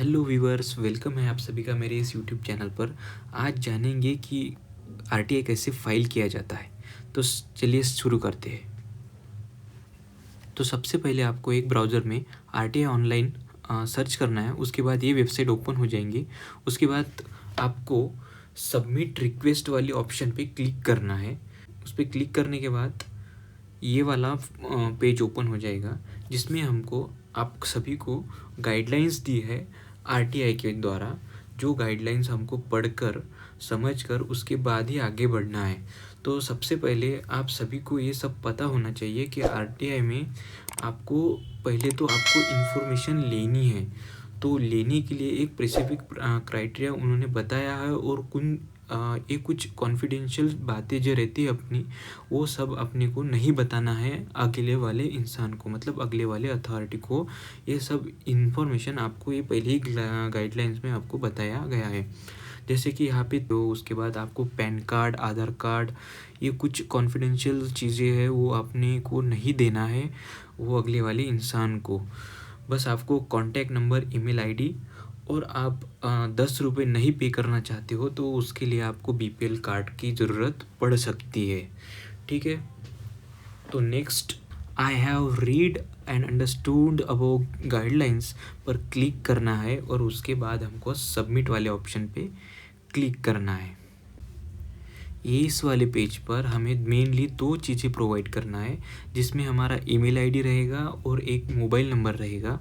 Hello viewers, welcome है आप सभी का मेरे इस यूट्यूब चैनल पर। आज जानेंगे कि आरटीआई कैसे फाइल किया जाता है। तो चलिए शुरू करते हैं। तो सबसे पहले आपको एक ब्राउज़र में आरटीआई ऑनलाइन सर्च करना है। उसके बाद ये वेबसाइट ओपन हो जाएंगी। उसके बाद आपको सबमिट रिक्वेस्ट वाली ऑप्शन पे क्लिक करना है। उस पर क्लिक करने के बाद ये वाला पेज ओपन हो जाएगा, जिसमें हमको आप सभी को गाइडलाइंस दी है आरटीआई के द्वारा। जो गाइडलाइंस हमको पढ़कर समझकर उसके बाद ही आगे बढ़ना है। तो सबसे पहले आप सभी को ये सब पता होना चाहिए कि आरटीआई में आपको पहले तो आपको इन्फॉर्मेशन लेनी है। तो लेने के लिए एक स्पेसिफिक क्राइटेरिया उन्होंने बताया है, और ये कुछ कॉन्फिडेंशियल बातें जो रहती है अपनी, वो सब अपने को नहीं बताना है अगले वाले इंसान को, मतलब अगले वाले अथॉरिटी को। ये सब इन्फॉर्मेशन आपको ये पहले ही गाइडलाइंस में आपको बताया गया है। जैसे कि यहाँ पे तो उसके बाद आपको पैन कार्ड, आधार कार्ड, ये कुछ कॉन्फिडेंशियल चीज़ें हैं, वो अपने को नहीं देना है वो अगले वाले इंसान को। बस आपको कॉन्टैक्ट नंबर, ईमेल आईडी, और आप 10 रुपये नहीं पे करना चाहते हो तो उसके लिए आपको बीपीएल कार्ड की ज़रूरत पड़ सकती है। ठीक है। तो next, I have read and understood about guidelines पर क्लिक करना है, और उसके बाद हमको सबमिट वाले ऑप्शन पे क्लिक करना है। इस वाले पेज पर हमें मेनली 2 चीज़ें प्रोवाइड करना है, जिसमें हमारा ईमेल आईडी रहेगा और एक मोबाइल नंबर रहेगा।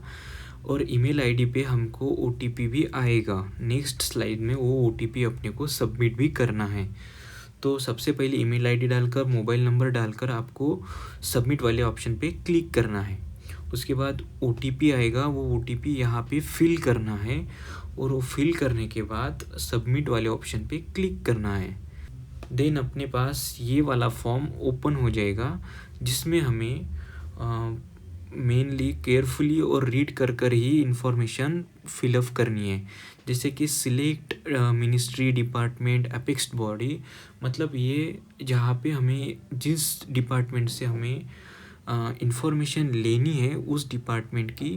और ईमेल आईडी पे हमको ओटीपी भी आएगा। नेक्स्ट स्लाइड में वो ओटीपी अपने को सबमिट भी करना है। तो सबसे पहले ईमेल आईडी डालकर, मोबाइल नंबर डालकर आपको सबमिट वाले ऑप्शन पे क्लिक करना है। उसके बाद ओटीपी आएगा, वो ओटीपी यहाँ पे फिल करना है, और वो फिल करने के बाद सबमिट वाले ऑप्शन पे क्लिक करना है। देन अपने पास ये वाला फॉर्म ओपन हो जाएगा, जिसमें हमें मेनली केयरफुली और रीड कर ही इंफॉर्मेशन फिलअप करनी है। जैसे कि select ministry, department, apex body, मतलब ये जहाँ पे हमें जिस डिपार्टमेंट से हमें इंफॉर्मेशन लेनी है उस डिपार्टमेंट की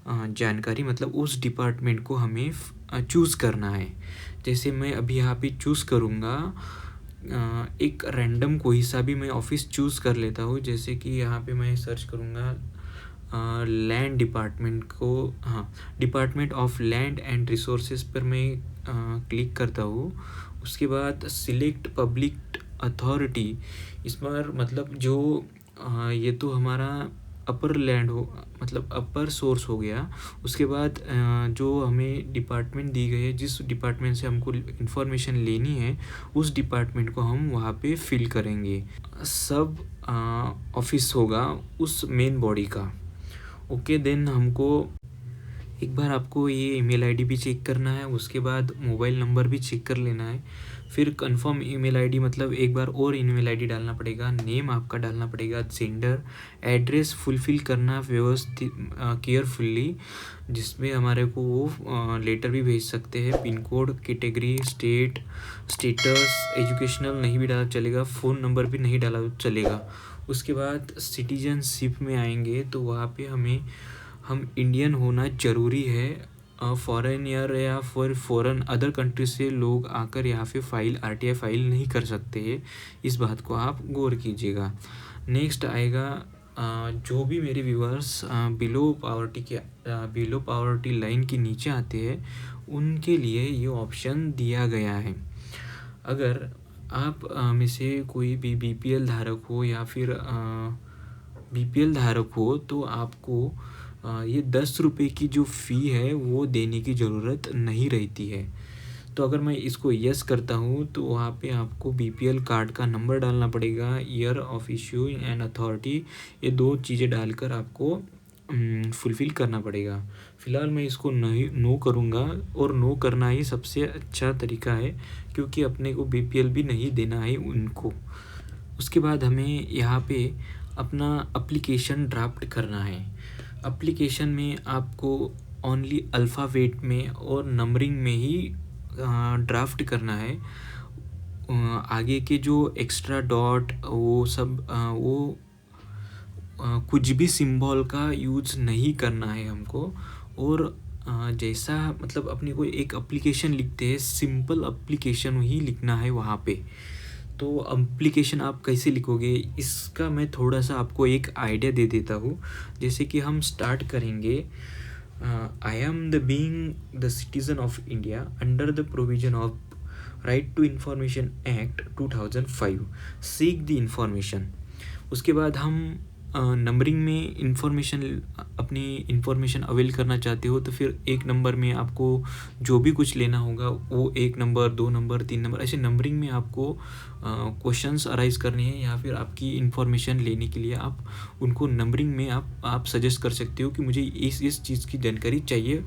जानकारी, मतलब उस डिपार्टमेंट को हमें चूज़ करना है। जैसे मैं अभी यहाँ पे चूज़ करूँगा एक रैंडम कोई सा भी मैं ऑफिस चूज़ कर लेता हूँ। जैसे कि यहाँ पे मैं सर्च करूँगा लैंड डिपार्टमेंट को, हाँ, department of land and resources पर मैं क्लिक करता हूँ। उसके बाद सिलेक्ट पब्लिक अथॉरिटी, इस पर मतलब जो ये तो हमारा अपर लैंड हो, मतलब अपर सोर्स हो गया। उसके बाद जो हमें डिपार्टमेंट दी गई है, जिस डिपार्टमेंट से हमको इन्फॉर्मेशन लेनी है उस डिपार्टमेंट को हम वहाँ पे फिल करेंगे। सब ऑफिस होगा उस मेन बॉडी का। ओके, देन हमको एक बार आपको ये ईमेल आईडी भी चेक करना है, उसके बाद मोबाइल नंबर भी चेक कर लेना है। फिर कंफर्म ईमेल आईडी, मतलब एक बार और ईमेल आईडी डालना पड़ेगा, नेम आपका डालना पड़ेगा, जेंडर, एड्रेस फुलफिल करना व्यवस्थित केयरफुल्ली, जिसमें हमारे को वो लेटर भी भेज सकते हैं। Pin code, category, status, educational नहीं भी डाला चलेगा, फ़ोन नंबर भी नहीं डाला चलेगा। उसके बाद सिटीजनशिप में आएंगे तो वहाँ पे हम इंडियन होना ज़रूरी है। फॉरेनियर या फॉरेन अदर कंट्री से लोग आकर यहाँ पे आरटीआई फाइल नहीं कर सकते हैं। इस बात को आप गौर कीजिएगा। नेक्स्ट आएगा जो भी मेरे व्यूअर्स बिलो पावर्टी लाइन के नीचे आते हैं उनके लिए ये ऑप्शन दिया गया है। अगर आप में से कोई भी बीपीएल धारक हो या फिर बीपीएल धारक हो तो आपको ये 10 रुपये की जो फ़ी है वो देने की ज़रूरत नहीं रहती है। तो अगर मैं इसको यस करता हूँ तो वहाँ पे आपको बीपीएल कार्ड का नंबर डालना पड़ेगा, year of issue and authority, ये 2 चीज़ें डालकर आपको फुलफ़िल करना पड़ेगा। फ़िलहाल मैं इसको नो करूँगा, और नो करना ही सबसे अच्छा तरीका है, क्योंकि अपने को बीपीएल भी नहीं देना है उनको। उसके बाद हमें यहाँ पे अपना एप्लीकेशन ड्राफ्ट करना है। एप्लीकेशन में आपको ओनली अल्फ़ाबेट में और नंबरिंग में ही ड्राफ्ट करना है। आगे के जो एक्स्ट्रा डॉट वो सब कुछ भी सिंबल का यूज़ नहीं करना है हमको। और जैसा मतलब अपने को एक एप्लीकेशन लिखते हैं, सिंपल एप्लीकेशन ही लिखना है वहाँ पे। तो एप्लीकेशन आप कैसे लिखोगे, इसका मैं थोड़ा सा आपको एक आइडिया दे देता हूँ। जैसे कि हम स्टार्ट करेंगे, I am the being the citizen of India under the provision of right to information act 2005 seek the information. उसके बाद हम नंबरिंग में इंफॉर्मेशन, अपनी इंफॉर्मेशन अवेल करना चाहते हो तो फिर एक नंबर में आपको जो भी कुछ लेना होगा वो 1 नंबर, 2 नंबर, 3 नंबर, ऐसे नंबरिंग में आपको क्वेश्चंस अराइज करने हैं, या फिर आपकी इंफॉर्मेशन लेने के लिए आप उनको नंबरिंग में आप सजेस्ट कर सकते हो कि मुझे इस चीज़ की जानकारी चाहिए,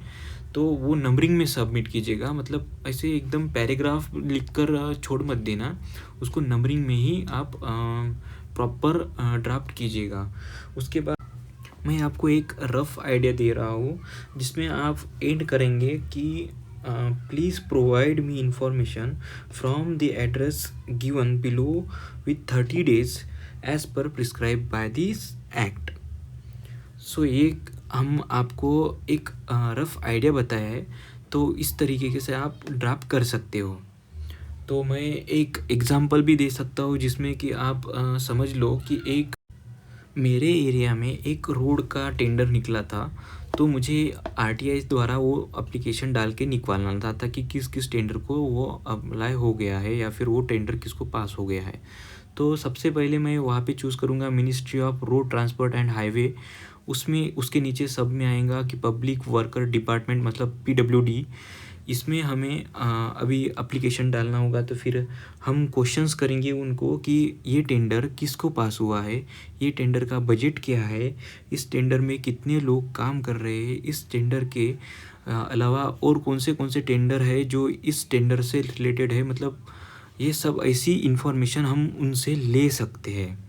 तो वो नंबरिंग में सबमिट कीजिएगा। मतलब ऐसे एकदम पैराग्राफ लिखकर छोड़ मत देना, उसको नंबरिंग में ही आप प्रॉपर ड्राफ्ट कीजिएगा। उसके बाद मैं आपको एक रफ़ आइडिया दे रहा हूँ जिसमें आप एंड करेंगे कि please provide me information from the address given below with 30 days as per prescribe by this act. So ये हम आपको एक रफ़ आइडिया बताया है, तो इस तरीके से आप ड्राफ्ट कर सकते हो। तो मैं एक एग्ज़ाम्पल भी दे सकता हूँ जिसमें कि आप समझ लो कि एक मेरे एरिया में एक रोड का टेंडर निकला था, तो मुझे आरटीआई द्वारा वो एप्लीकेशन डाल के निकालना था कि किस किस टेंडर को वो अप्लाई हो गया है या फिर वो टेंडर किसको पास हो गया है। तो सबसे पहले मैं वहाँ पे चूज़ करूँगा ministry of road transport and highway. उसमें उसके नीचे सब में आएगा कि पब्लिक वर्कर डिपार्टमेंट, मतलब PWD। इसमें हमें अभी एप्लीकेशन डालना होगा, तो फिर हम क्वेश्चंस करेंगे उनको कि ये टेंडर किसको पास हुआ है, ये टेंडर का बजट क्या है, इस टेंडर में कितने लोग काम कर रहे हैं, इस टेंडर के अलावा और कौन से टेंडर है जो इस टेंडर से रिलेटेड है। मतलब ये सब ऐसी इन्फॉर्मेशन हम उनसे ले सकते हैं।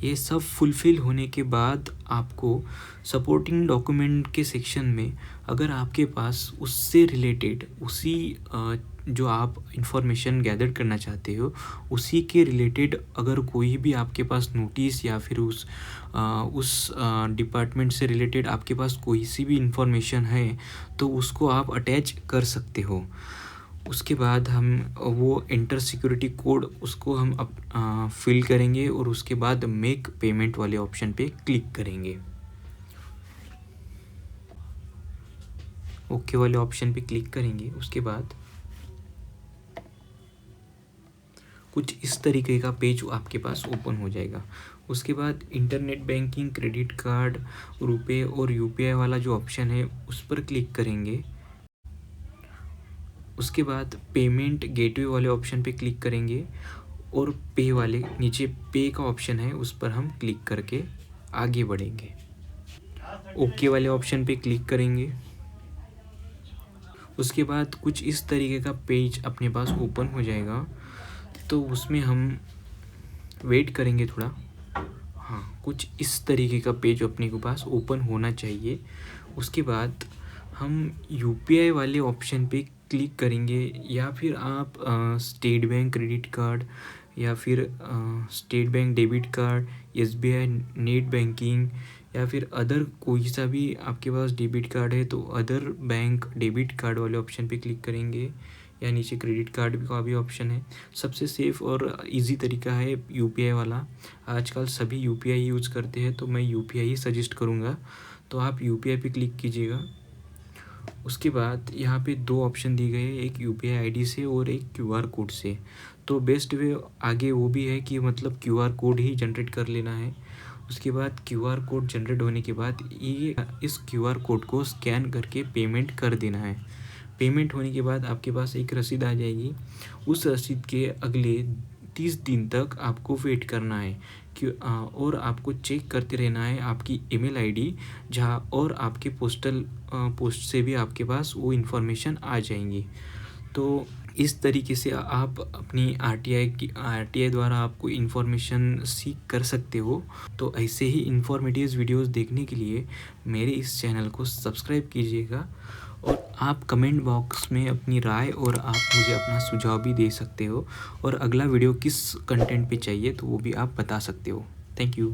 ये सब फुलफ़िल होने के बाद आपको सपोर्टिंग डॉक्यूमेंट के सेक्शन में अगर आपके पास उससे रिलेटेड उसी जो आप इंफॉर्मेशन गैदर करना चाहते हो उसी के रिलेटेड अगर कोई भी आपके पास नोटिस या फिर उस डिपार्टमेंट से रिलेटेड आपके पास कोई सी भी इंफॉर्मेशन है तो उसको आप अटैच कर सकते हो। उसके बाद हम वो इंटर सिक्योरिटी कोड उसको हम फिल करेंगे और उसके बाद मेक पेमेंट वाले ऑप्शन पे क्लिक करेंगे। ओके वाले ऑप्शन पे क्लिक करेंगे। उसके बाद कुछ इस तरीके का पेज आपके पास ओपन हो जाएगा। उसके बाद इंटरनेट बैंकिंग, क्रेडिट कार्ड, रुपए और यूपीआई वाला जो ऑप्शन है उस पर क्लिक करेंगे। उसके बाद पेमेंट गेटवे वाले ऑप्शन पे क्लिक करेंगे और पे वाले नीचे पे का ऑप्शन है उस पर हम क्लिक करके आगे बढ़ेंगे। ओके वाले ऑप्शन पे क्लिक करेंगे। उसके बाद कुछ इस तरीके का पेज अपने पास ओपन हो जाएगा, तो उसमें हम वेट करेंगे थोड़ा। हाँ, कुछ इस तरीके का पेज अपने के पास ओपन होना चाहिए। उसके बाद हम यूपीआई वाले ऑप्शन पे क्लिक करेंगे, या फिर आप स्टेट बैंक क्रेडिट कार्ड या फिर state bank debit card, SBI net banking या फिर अदर कोई सा भी आपके पास डेबिट कार्ड है तो अदर बैंक डेबिट कार्ड वाले ऑप्शन पे क्लिक करेंगे, या नीचे क्रेडिट कार्ड का भी ऑप्शन है। सबसे सेफ़ और इजी तरीका है यूपीआई वाला। आजकल सभी यूपीआई यूज़ करते हैं तो मैं यूपीआई ही सजेस्ट करूँगा, तो आप यूपीआई पे क्लिक कीजिएगा। उसके बाद यहाँ पे 2 ऑप्शन दिए गए, एक यूपीआई आईडी से और एक क्यूआर कोड से। तो बेस्ट वे आगे वो भी है कि मतलब क्यूआर कोड ही जनरेट कर लेना है। उसके बाद क्यूआर कोड जनरेट होने के बाद ये इस क्यूआर कोड को स्कैन करके पेमेंट कर देना है। पेमेंट होने के बाद आपके पास एक रसीद आ जाएगी। उस रसीद के अगले 30 दिन तक आपको वेट करना है कि और आपको चेक करते रहना है आपकी ईमेल आईडी, जहाँ और आपके पोस्ट से भी आपके पास वो इन्फॉर्मेशन आ जाएंगी। तो इस तरीके से आप अपनी आरटीआई द्वारा आपको इन्फॉर्मेशन सीख कर सकते हो। तो ऐसे ही इन्फॉर्मेटिव वीडियोस देखने के लिए मेरे इस चैनल को सब्सक्राइब कीजिएगा, और आप कमेंट बॉक्स में अपनी राय और आप मुझे अपना सुझाव भी दे सकते हो, और अगला वीडियो किस कंटेंट पे चाहिए तो वो भी आप बता सकते हो। Thank you.